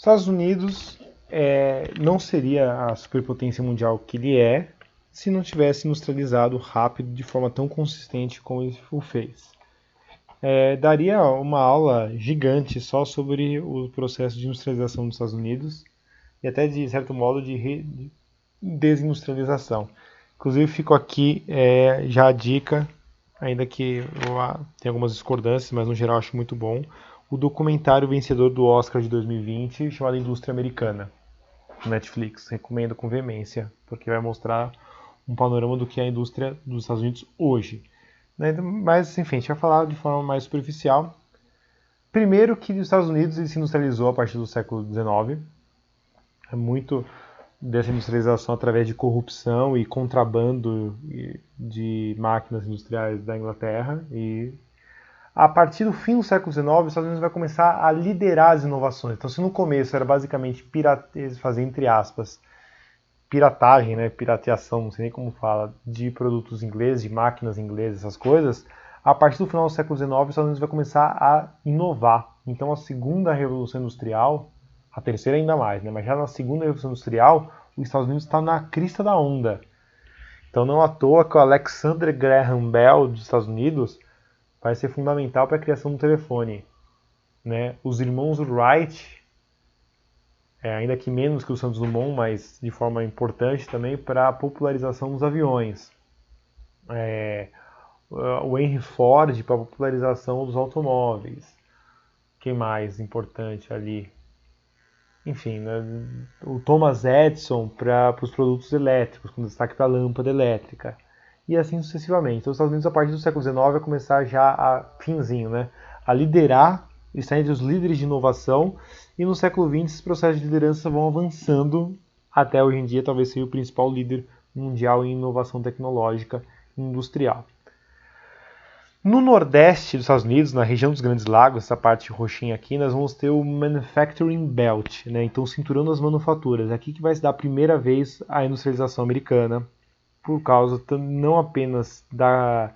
Estados Unidos não seria a superpotência mundial que ele é se não tivesse industrializado rápido de forma tão consistente como ele o fez. Daria uma aula gigante só sobre o processo de industrialização dos Estados Unidos e até, de certo modo, de desindustrialização. Inclusive, fico aqui já a dica, ainda que tenha algumas discordâncias, mas no geral acho muito bom, o documentário vencedor do Oscar de 2020, chamado Indústria Americana, no Netflix. Recomendo com veemência, porque vai mostrar um panorama do que é a indústria dos Estados Unidos hoje. Mas, enfim, a gente vai falar de forma mais superficial. Primeiro que os Estados Unidos se industrializou a partir do século XIX. É muito dessa industrialização através de corrupção e contrabando de máquinas industriais da Inglaterra. E a partir do fim do século XIX, os Estados Unidos vai começar a liderar as inovações. Então, se no começo era basicamente fazer, entre aspas, piratagem, né, pirateação, não sei nem como fala, de produtos ingleses, de máquinas inglesas, essas coisas, a partir do final do século XIX, os Estados Unidos vai começar a inovar. Então, a segunda revolução industrial, a terceira ainda mais, né, mas já na segunda revolução industrial, os Estados Unidos está na crista da onda. Então, não à toa que o Alexander Graham Bell dos Estados Unidos vai ser fundamental para a criação do telefone. Né? Os irmãos Wright, ainda que menos que o Santos Dumont, mas de forma importante também para a popularização dos aviões. O Henry Ford para a popularização dos automóveis. Quem mais importante ali? Enfim, né? O Thomas Edison para os produtos elétricos, com destaque para a lâmpada elétrica. E assim sucessivamente. Então, os Estados Unidos, a partir do século XIX, vai começar já a liderar, estar entre os líderes de inovação, e no século XX esses processos de liderança vão avançando até hoje em dia, talvez seja o principal líder mundial em inovação tecnológica e industrial. No nordeste dos Estados Unidos, na região dos Grandes Lagos, essa parte roxinha aqui, nós vamos ter o Manufacturing Belt, né? Então o cinturão das manufaturas. Aqui que vai se dar a primeira vez a industrialização americana, por causa não apenas da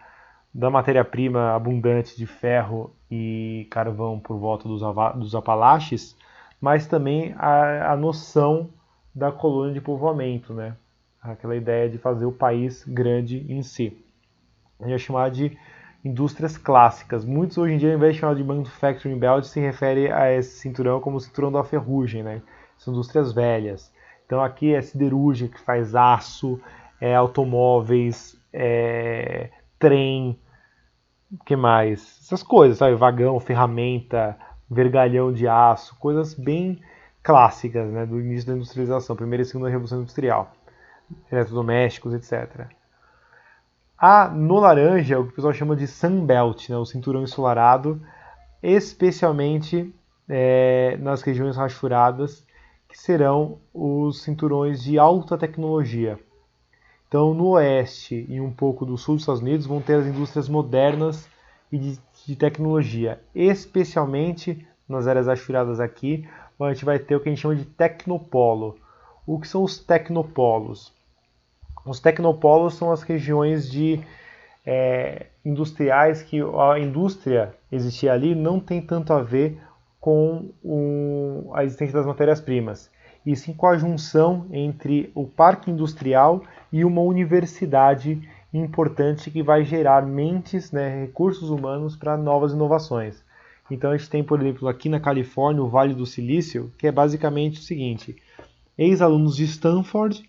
matéria-prima abundante de ferro e carvão por volta dos Apalaches, mas também a noção da colônia de povoamento, né? Aquela ideia de fazer o país grande em si. A gente vai chamar de indústrias clássicas. Muitos hoje em dia, ao invés de chamar de Manufacturing Belt, se refere a esse cinturão como o cinturão da ferrugem, né? São indústrias velhas. Então aqui é siderúrgica, que faz aço, automóveis, trem, o que mais? Essas coisas, sabe? Vagão, ferramenta, vergalhão de aço, coisas bem clássicas, né, do início da industrialização, primeira e segunda revolução industrial, eletrodomésticos, etc. No laranja, o que o pessoal chama de Sunbelt, né, o cinturão ensolarado, especialmente nas regiões rachuradas, que serão os cinturões de alta tecnologia. Então, no oeste e um pouco do sul dos Estados Unidos vão ter as indústrias modernas e de tecnologia, especialmente nas áreas rachuradas aqui, onde a gente vai ter o que a gente chama de tecnopolo. O que são os tecnopolos? Os tecnopolos são as regiões industriais que a indústria existir ali não tem tanto a ver com a existência das matérias-primas, e sim com a junção entre o parque industrial e uma universidade importante que vai gerar mentes, né, recursos humanos para novas inovações. Então a gente tem, por exemplo, aqui na Califórnia, o Vale do Silício, que é basicamente o seguinte: ex-alunos de Stanford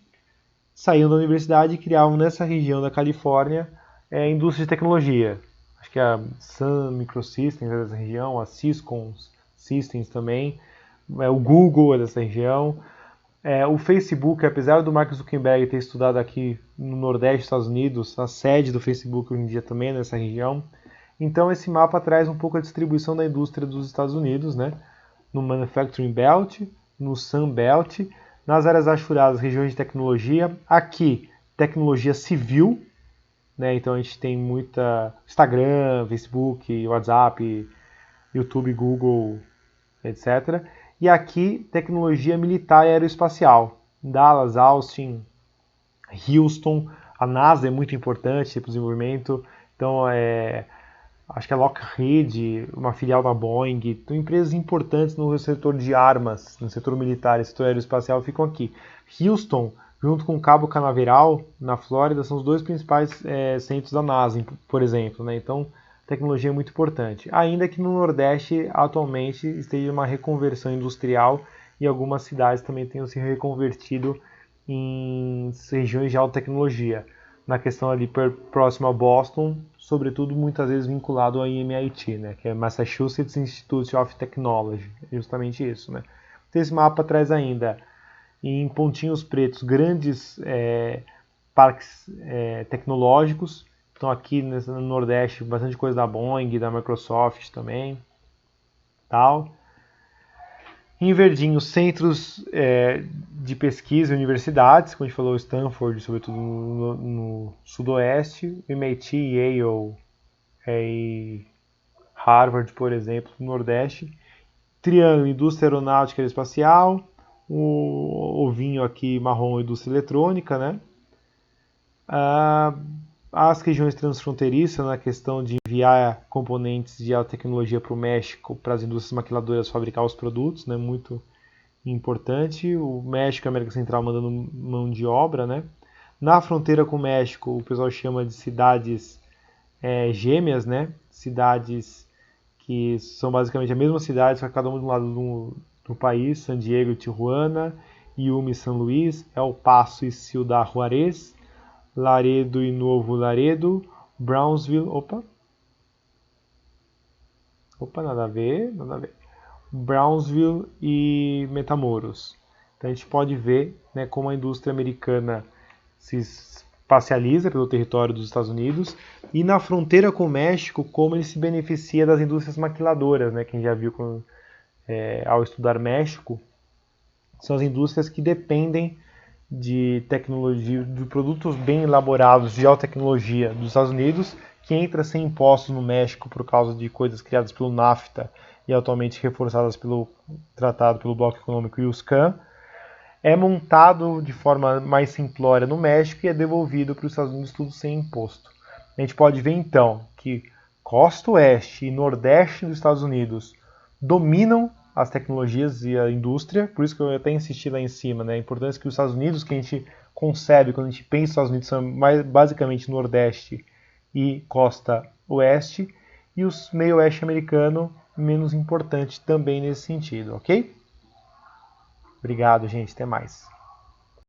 saíam da universidade e criavam nessa região da Califórnia indústria de tecnologia. Acho que a Sun Microsystems é dessa região, a Cisco Systems também, o Google é dessa região. O Facebook, apesar do Mark Zuckerberg ter estudado aqui no Nordeste dos Estados Unidos, a sede do Facebook hoje em dia também é nessa região. Então esse mapa traz um pouco a distribuição da indústria dos Estados Unidos, né? No Manufacturing Belt, no Sun Belt, nas áreas rachuradas, regiões de tecnologia. Aqui, tecnologia civil, né? Então a gente tem muita Instagram, Facebook, WhatsApp, YouTube, Google, etc. E aqui, tecnologia militar e aeroespacial. Dallas, Austin, Houston. A NASA é muito importante para o desenvolvimento. Então, acho que a Lockheed, uma filial da Boeing, então empresas importantes no setor de armas, no setor militar e setor aeroespacial ficam aqui. Houston, junto com Cabo Canaveral, na Flórida, são os dois principais centros da NASA, por exemplo, né? Então, tecnologia é muito importante. Ainda que no Nordeste, atualmente, esteja uma reconversão industrial e algumas cidades também tenham se reconvertido em regiões de alta tecnologia. Na questão ali próximo a Boston, sobretudo muitas vezes vinculado ao MIT, né, que é Massachusetts Institute of Technology, justamente isso, né. Então esse mapa traz ainda em pontinhos pretos grandes parques tecnológicos. Então aqui no Nordeste bastante coisa da Boeing, da Microsoft também, tal. Em verdinho, centros de pesquisa e universidades, como a gente falou, Stanford, sobretudo no sudoeste, MIT, Yale e Harvard, por exemplo, no nordeste. Triângulo, indústria aeronáutica e espacial. O ovinho aqui marrom, indústria eletrônica, né? As regiões transfronteiriças, na questão de enviar componentes de alta tecnologia para o México, para as indústrias maquiladoras fabricar os produtos, né? Muito importante. O México e a América Central mandando mão de obra, né? Na fronteira com o México, o pessoal chama de cidades gêmeas, né? Cidades que são basicamente a mesma cidade, só que cada uma do lado do país, San Diego e Tijuana, Yuma e São Luís, El Paso e Ciudad Juárez, Laredo e Novo Laredo, Brownsville, nada a ver, Brownsville e Matamoros. Então a gente pode ver, né, como a indústria americana se espacializa pelo território dos Estados Unidos e na fronteira com o México como ele se beneficia das indústrias maquiladoras, né, quem já viu ao estudar México, são as indústrias que dependem de tecnologia, de produtos bem elaborados de alta tecnologia dos Estados Unidos, que entra sem impostos no México por causa de coisas criadas pelo NAFTA e atualmente reforçadas pelo tratado pelo Bloco Econômico USCAN, é montado de forma mais simplória no México e é devolvido para os Estados Unidos tudo sem imposto. A gente pode ver então que costa oeste e nordeste dos Estados Unidos dominam as tecnologias e a indústria, por isso que eu até insisti lá em cima, né? A importância que os Estados Unidos, que a gente concebe quando a gente pensa nos Estados Unidos, são basicamente nordeste e costa oeste, e o meio oeste americano menos importante também nesse sentido, ok? Obrigado, gente. Até mais.